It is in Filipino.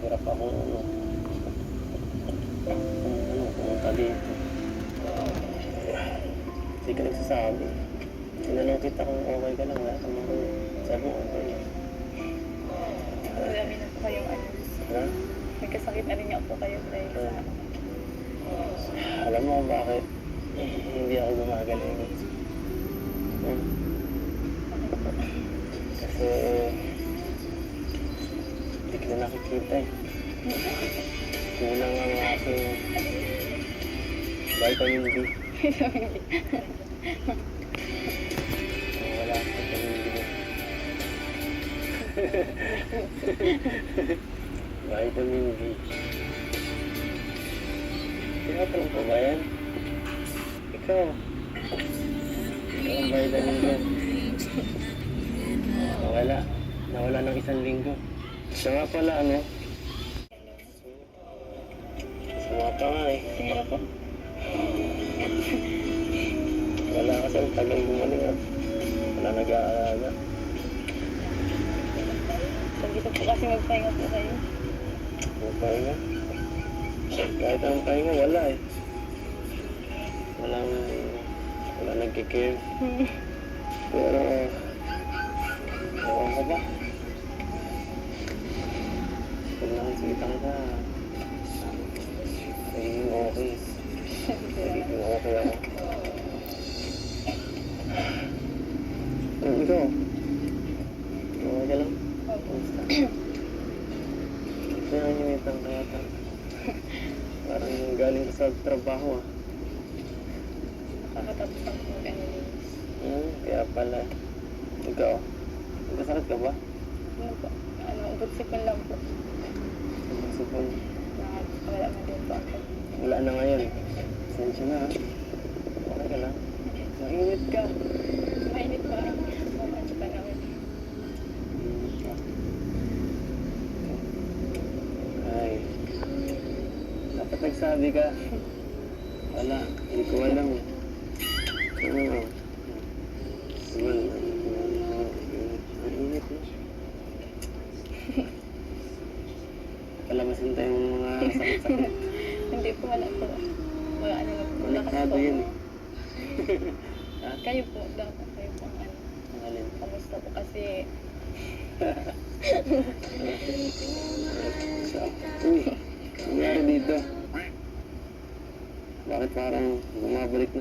hirap akong pumunta dito. Hindi ka nagsasabi. Tinanong kita kung okay ka lang, wala ka naman. Sabi mo, okay lang. Marami na po kayong ano. Ha? May kasakit na rin niya po kayo dahil sa ano. Alam mo kung bakit hindi ako gumagaling. Kasi hindi ka na nakikita eh. Kulang ang aking vitamin D. Wala akong vitamin D. Vitamin D. Tinatanong ko ba yan? Ikaw. Ikaw ang vitamin D. Nawala ng 1 linggo. Siya nga pala, ano? Sumata nga eh. Sino po? Wala kasi ang tagal gumaling at wala nag-aalaga. Dito po kasi magpahinga po kayo. Magpahinga? Kahit ang pahinga, wala eh. Wala nagkikare. Pero, ewan ko ba? Pag nakikita ka, nagiging okay. Nagiging okay ako. Ikaw? Okay ka lang? Kamusta? Kaya nangyamitang kaya ta. Parang galing ka sa trabaho ah. Nakakatapos lang po mag-analyze. Kaya pala. Ikaw? Nagkasakit ka ba? Ano po? Ano, ubot-sipon lang po. Sipon. Wala na din po ako. Wala na ngayon. Sensya na ha. Okay ka lang. Mainit ka. Mainit pa. Ano pa naman. Ay. Dapat nagsabi ka. Wala. Hindi ko alam. Well, ang init na. Palabasin tayong mga sakit-sakit. Hindi po, wala po. Wala ano lang po. Lakas Malikado po. yun eh. Kayo po, dapat kayo po ang ano. Ang alin. Kamusta po kasi Uy, nangyari dito. Bakit parang bumabalik na?